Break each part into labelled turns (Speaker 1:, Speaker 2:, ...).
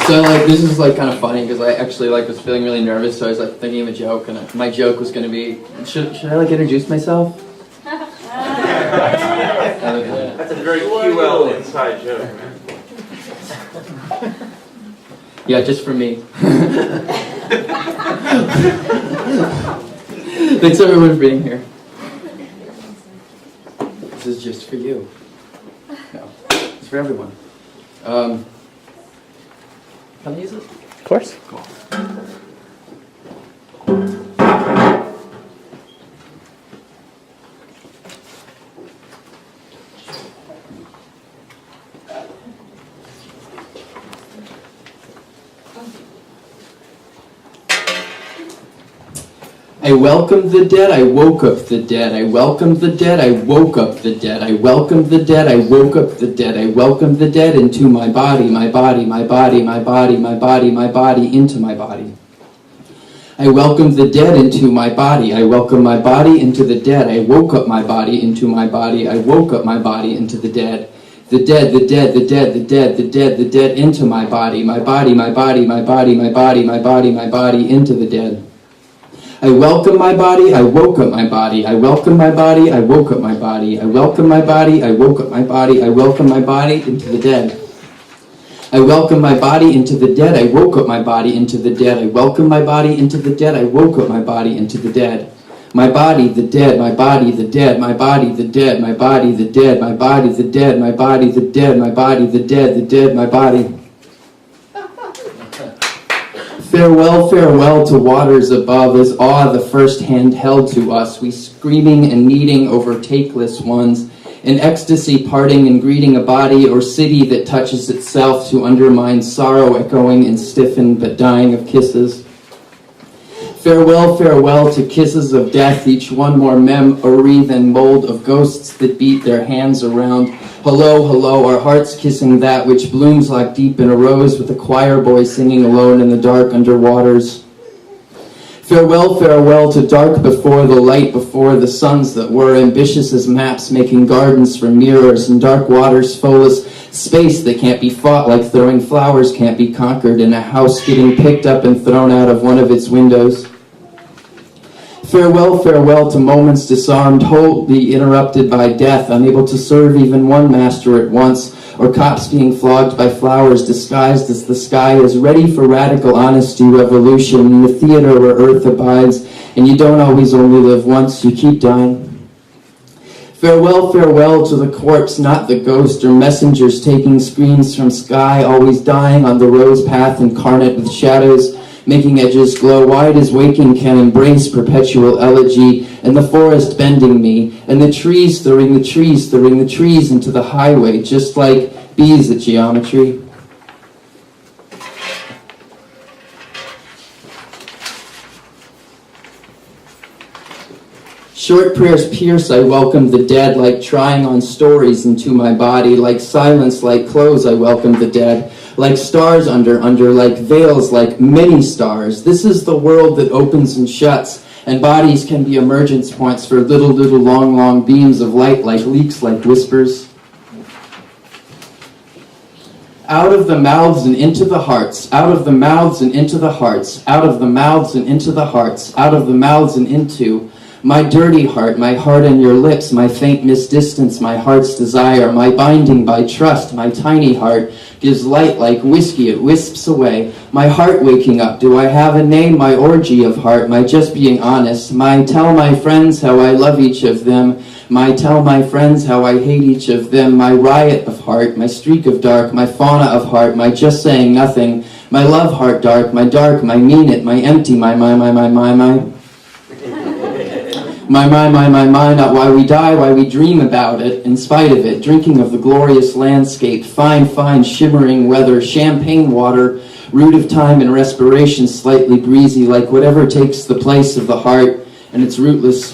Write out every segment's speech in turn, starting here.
Speaker 1: So like this is like kind of funny because I actually like was feeling really nervous, so I was like thinking of a joke, and my joke was going to be, should I like introduce myself?
Speaker 2: That's a very QL inside joke, man.
Speaker 1: Yeah, just for me. Thanks everyone for being here. This is just for you. No, it's for everyone. Can I use it?
Speaker 3: Of course.
Speaker 1: Cool. I welcomed the dead, I woke up the dead. I welcomed the dead, I woke up the dead. I welcomed the dead, I woke up the dead. I welcomed the dead into my body, my body, my body, my body, my body, my body, into my body. I welcomed the dead into my body. I welcomed my body into the dead. I woke up my body into my body. I woke up my body into the dead. The dead, the dead, the dead, the dead, the dead, the dead into my body, my body, my body, my body, my body, my body, my body, into the dead. I welcome my body, I woke up my body. I welcome my body, I woke up my body. I welcome my body, I woke up my body. I welcome my body into the dead. I welcome my body into the dead. I woke up my body into the dead. I welcome my body into the dead. I woke up my body into the dead. My body, the dead, my body, the dead, my body, the dead, my body, the dead, my body, the dead, my body, the dead, my body, the dead, the dead, my body. Farewell, farewell to waters above, as awe the first hand held to us, we screaming and meeting over takeless ones, in ecstasy parting and greeting a body or city that touches itself to undermine sorrow echoing and stiffen but dying of kisses. Farewell, farewell to kisses of death, each one more memory than mold of ghosts that beat their hands around. Hello, hello, our hearts kissing that which blooms like deep in a rose with a choir boy singing alone in the dark under waters. Farewell, farewell to dark before the light, before the suns that were ambitious as maps, making gardens from mirrors and dark waters, soulless space that can't be fought like throwing flowers can't be conquered, in a house getting picked up and thrown out of one of its windows. Farewell, farewell to moments disarmed, wholly interrupted by death, unable to serve even one master at once, or cops being flogged by flowers disguised as the sky is ready for radical honesty, revolution, in the theater where earth abides, and you don't always only live once, you keep dying. Farewell, farewell to the corpse, not the ghost, or messengers taking screens from sky, always dying on the rose path incarnate with shadows, making edges glow wide as waking can embrace perpetual elegy, and the forest bending me, and the trees throwing the trees into the highway, just like bees at geometry. Short prayers pierce, I welcome the dead, like trying on stories into my body, like silence, like clothes, I welcome the dead. Like stars under, like veils, like many stars. This is the world that opens and shuts, and bodies can be emergence points for little, long beams of light, like leaks, like whispers. Out of the mouths and into the hearts, out of the mouths and into the hearts, out of the mouths and into the hearts, out of the mouths and into my dirty heart, my heart on your lips, my faint misdistance, my heart's desire, my binding by trust, my tiny heart gives light like whiskey, it wisps away. My heart waking up, do I have a name? My orgy of heart, my just being honest, my tell my friends how I love each of them, my tell my friends how I hate each of them, my riot of heart, my streak of dark, my fauna of heart, my just saying nothing, my love heart dark, my mean it, my empty, my. My, not why we die, why we dream about it, in spite of it, drinking of the glorious landscape, fine, shimmering weather, champagne water, root of time and respiration, slightly breezy, like whatever takes the place of the heart, and it's rootless.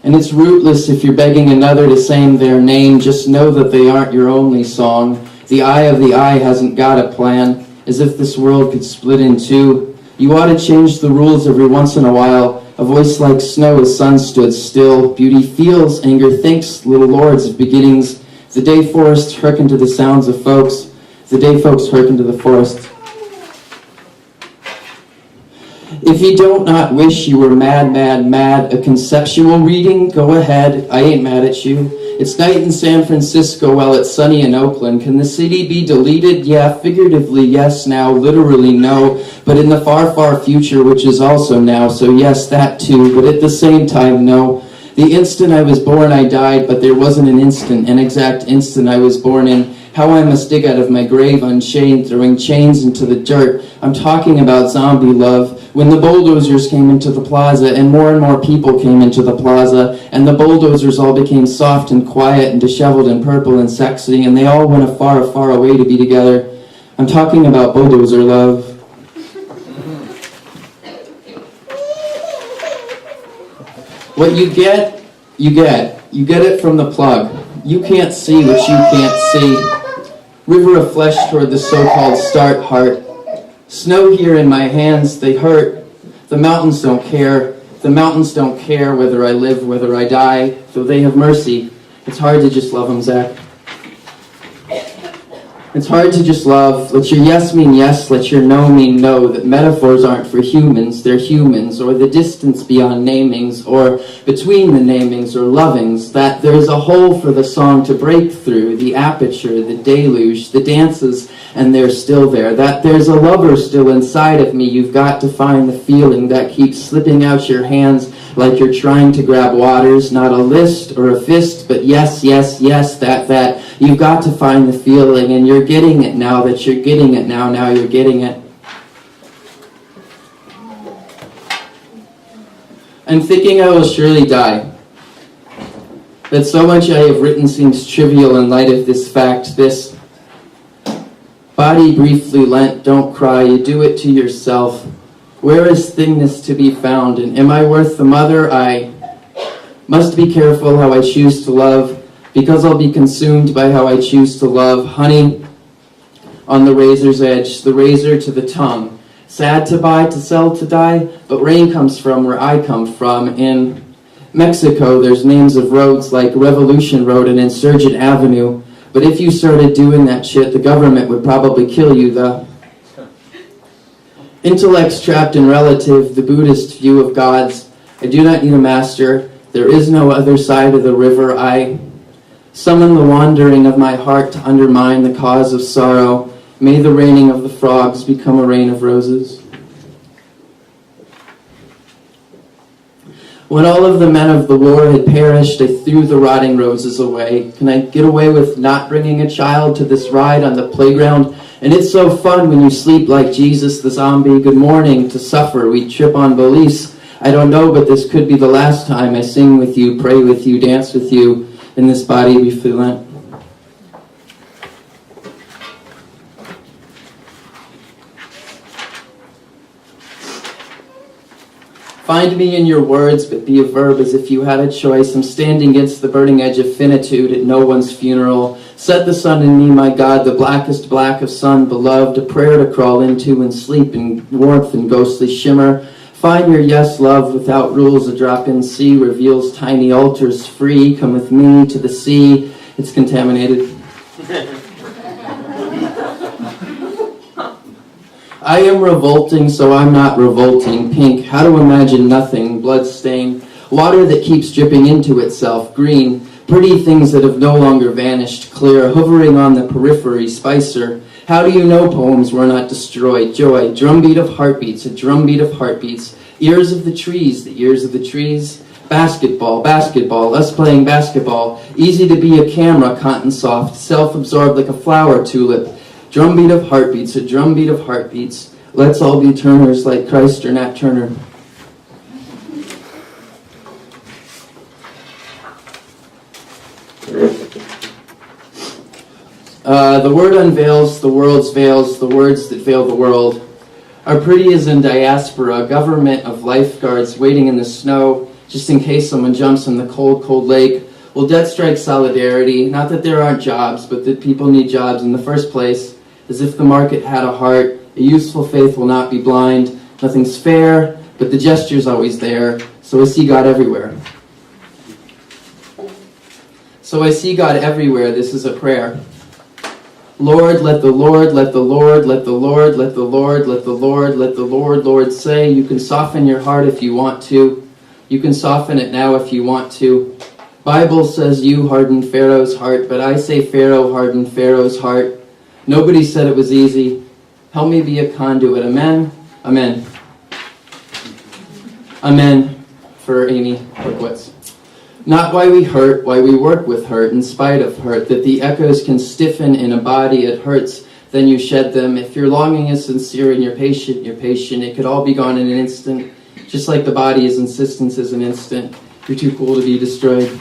Speaker 1: And it's rootless if you're begging another to say their name, just know that they aren't your only song. The eye of the eye hasn't got a plan, as if this world could split in two. You ought to change the rules every once in a while. A voice like snow as sun stood still. Beauty feels, anger thinks, little lords of beginnings. The day forests hearken to the sounds of folks. the day folks hearken to the forest. If you don't not wish you were mad, mad, mad, a conceptual reading, go ahead, I ain't mad at you. It's night in San Francisco while it's sunny in Oakland. Can the city be deleted? Yeah, figuratively yes now, literally no, but in the far, far future, which is also now, so yes, that too, but at the same time, no. The instant I was born, I died, but there wasn't an instant, an exact instant I was born in. How I must dig out of my grave unchained, throwing chains into the dirt. I'm talking about zombie love. When the bulldozers came into the plaza, and more people came into the plaza, and the bulldozers all became soft and quiet and disheveled and purple and sexy, and they all went afar, far away to be together. I'm talking about bulldozer love. What you get, you get. You get it from the plug. You can't see what you can't see. River of flesh toward the so-called start heart. Snow here in my hands, they hurt. The mountains don't care. The mountains don't care whether I live, whether I die, though they have mercy. It's hard to just love them, Zach. It's hard to just love. Let your yes mean yes, let your no mean no, that metaphors aren't for humans, they're humans, or the distance beyond namings, or between the namings or lovings, that there's a hole for the song to break through, the aperture, the deluge, the dances, and they're still there, that there's a lover still inside of me. You've got to find the feeling that keeps slipping out your hands like you're trying to grab waters, not a list or a fist, but yes, yes, yes, that. You've got to find the feeling, and you're getting it now that you're getting it now you're getting it. I'm thinking I will surely die. That so much I have written seems trivial in light of this fact, this body briefly lent, don't cry, you do it to yourself. Where is thingness to be found, and am I worth the mother? I must be careful how I choose to love, because I'll be consumed by how I choose to love. Honey on the razor's edge, the razor to the tongue. Sad to buy, to sell, to die, but rain comes from where I come from. In Mexico, there's names of roads like Revolution Road and Insurgent Avenue, but if you started doing that shit, the government would probably kill you, the intellects trapped in relative, the Buddhist view of gods. I do not need a master. There is no other side of the river. I summon the wandering of my heart to undermine the cause of sorrow. May the raining of the frogs become a rain of roses. When all of the men of the war had perished, I threw the rotting roses away. Can I get away with not bringing a child to this ride on the playground? And it's so fun when you sleep like Jesus the zombie. Good morning, to suffer. We trip on beliefs. I don't know, but this could be the last time I sing with you, pray with you, dance with you. In this body we feel it. Find me in your words, but be a verb as if you had a choice. I'm standing against the burning edge of finitude at no one's funeral. Set the sun in me, my God, the blackest black of sun, beloved, a prayer to crawl into and sleep in warmth and ghostly shimmer. Find your yes, love, without rules. A drop-in sea reveals tiny altars free. Come with me to the sea. It's contaminated. I am revolting, so I'm not revolting. Pink, how to imagine nothing. Bloodstain. Water that keeps dripping into itself. Green. Pretty things that have no longer vanished. Clear. Hovering on the periphery. Spicer. How do you know poems were not destroyed? Joy. Drumbeat of heartbeats. A drumbeat of heartbeats. Ears of the trees. The ears of the trees. Basketball. Basketball. Us playing basketball. Easy to be a camera. Cotton soft. Self-absorbed like a flower tulip. Drumbeat of heartbeats, a drumbeat of heartbeats. Let's all be Turners like Christ or Nat Turner. The word unveils the world's veils, the words that veil the world. Our pretty is in diaspora, a government of lifeguards waiting in the snow, just in case someone jumps in the cold, cold lake. Will debt strike solidarity? Not that there aren't jobs, but that people need jobs in the first place. As if the market had a heart, a useful faith will not be blind. Nothing's fair, but the gesture's always there. So I see God everywhere. So I see God everywhere, this is a prayer. Lord, let the Lord, let the Lord, let the Lord, let the Lord, let the Lord, let the Lord, Lord say, you can soften your heart if you want to. You can soften it now if you want to. Bible says you hardened Pharaoh's heart, but I say Pharaoh hardened Pharaoh's heart. Nobody said it was easy. Help me be a conduit. Amen? Amen. Amen for Amy Berkowitz. Not why we hurt, why we work with hurt, in spite of hurt, that the echoes can stiffen in a body, it hurts, then you shed them. If your longing is sincere and you're patient, it could all be gone in an instant, just like the body's insistence is an instant. You're too cool to be destroyed.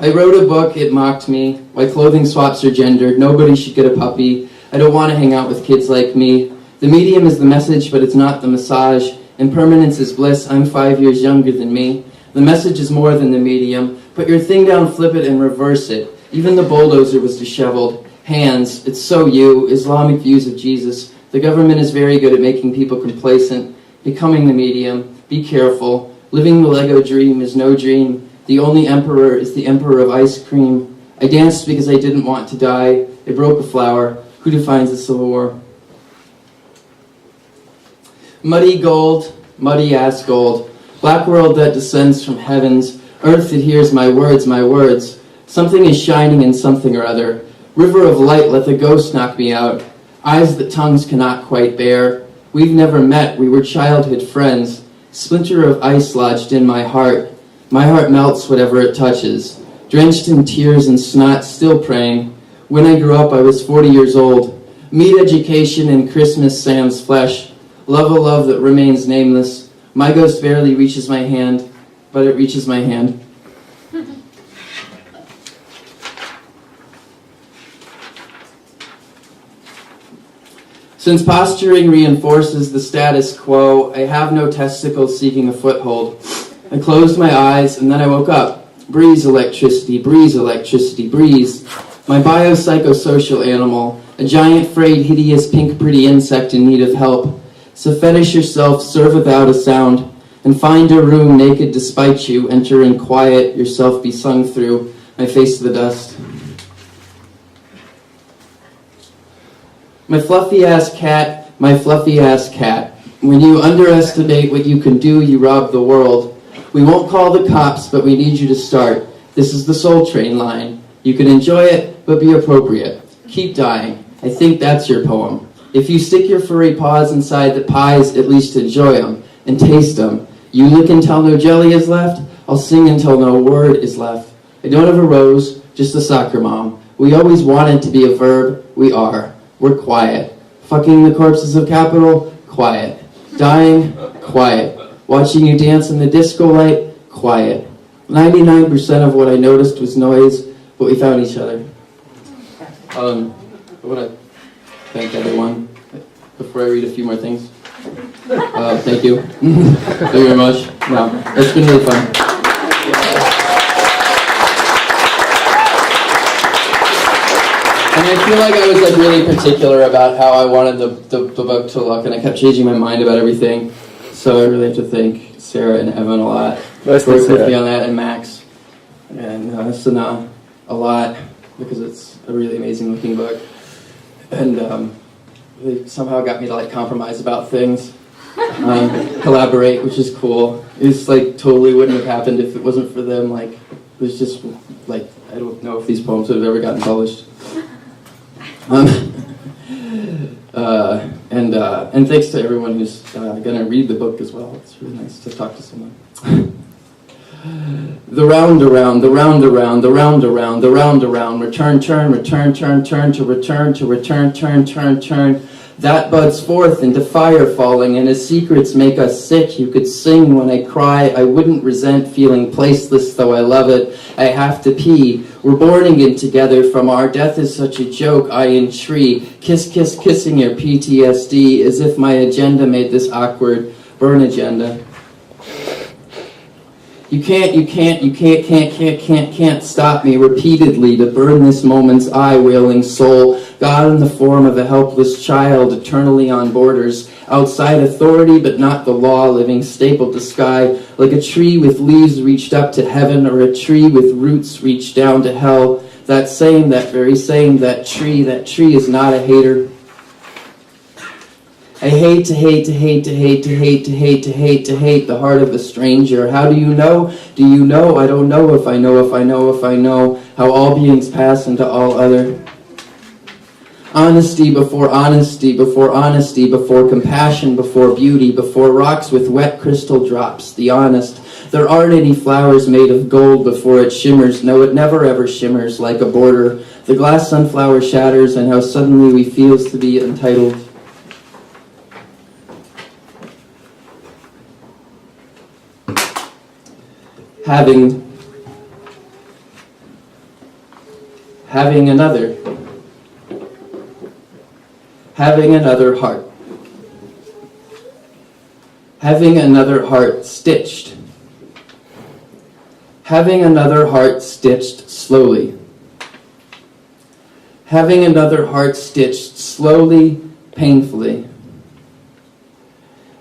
Speaker 1: I wrote a book, it mocked me, why clothing swaps are gendered, nobody should get a puppy, I don't want to hang out with kids like me. The medium is the message, but it's not the massage. Impermanence is bliss, I'm 5 years younger than me. The message is more than the medium. Put your thing down, flip it, and reverse it. Even the bulldozer was disheveled. Hands, it's so you, Islamic views of Jesus. The government is very good at making people complacent. Becoming the medium, be careful. Living the Lego dream is no dream. The only emperor is the emperor of ice cream. I danced because I didn't want to die. I broke a flower. Who defines the Civil War? Muddy gold, muddy-ass gold, black world that descends from heavens, earth that hears my words. Something is shining in something or other. River of light, let the ghost knock me out. Eyes that tongues cannot quite bear. We've never met, we were childhood friends. Splinter of ice lodged in my heart. My heart melts whatever it touches. Drenched in tears and snot, still praying. When I grew up, I was 40 years old. Meat education and Christmas Sam's flesh. Love a love that remains nameless. My ghost barely reaches my hand, but it reaches my hand. Since posturing reinforces the status quo, I have no testicles seeking a foothold. I closed my eyes and then I woke up. Breeze electricity, breeze electricity, breeze. My biopsychosocial animal, a giant, frayed, hideous, pink, pretty insect in need of help. So fetish yourself, serve without a sound, and find a room naked despite you, enter in quiet, yourself be sung through, my face to the dust. My fluffy-ass cat, my fluffy-ass cat. When you underestimate what you can do, you rob the world. We won't call the cops, but we need you to start. This is the Soul Train line. You can enjoy it, but be appropriate. Keep dying. I think that's your poem. If you stick your furry paws inside the pies, at least enjoy them and taste them. You lick until no jelly is left. I'll sing until no word is left. I don't have a rose, just a soccer mom. We always wanted to be a verb. We are. We're quiet. Fucking the corpses of capital? Quiet. Dying? Quiet. Watching you dance in the disco light? Quiet. 99% of what I noticed was noise, but we found each other. I want to thank everyone before I read a few more things. Thank you. Thank you very much. No, it's been really fun. And I feel like I was really particular about how I wanted the book to look, and I kept changing my mind about everything. So I really have to thank Sarah and Evan a lot for working with me on that, and Max and Sana a lot, because it's a really amazing looking book. And they somehow got me to compromise about things, collaborate, which is cool. It's totally wouldn't have happened if it wasn't for them. It was just I don't know if these poems would have ever gotten published. And thanks to everyone who's going to read the book as well. It's really nice to talk to someone. The round around, the round around, the round around, the round around, return, turn, return, turn, turn, to return, turn, turn, turn. That buds forth into fire falling, and his secrets make us sick. You could sing when I cry. I wouldn't resent feeling placeless, though I love it. I have to pee. We're born again together. From our death is such a joke. I entreat. Kiss, kiss, kissing your PTSD, as if my agenda made this awkward. Burn agenda. You can't stop me repeatedly to burn this moment's eye, wailing soul. God in the form of a helpless child, eternally on borders, outside authority but not the law, living stapled to sky, like a tree with leaves reached up to heaven, or a tree with roots reached down to hell. That very same, that tree is not a hater. I hate to hate the heart of a stranger. How do you know? Do you know? I don't know if I know how all beings pass into all other. Honesty, before compassion, before beauty, before rocks with wet crystal drops, the honest. There aren't any flowers made of gold before it shimmers. No, it never ever shimmers like a border. The glass sunflower shatters, and how suddenly we feels to be entitled. Having another heart. Having another heart stitched. Having another heart stitched slowly. Having another heart stitched slowly, painfully.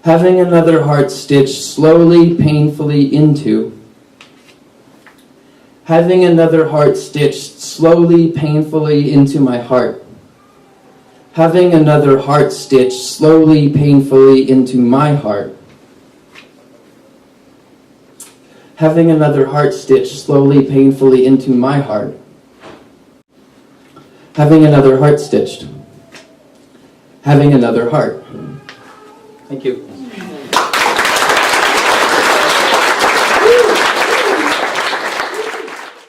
Speaker 1: Having another heart stitched slowly, painfully into. Having another heart stitched slowly, painfully into my heart. Having another heart stitched slowly, painfully into my heart. Having another heart stitched slowly, painfully into my heart. Having another heart stitched. Having another heart. Thank you.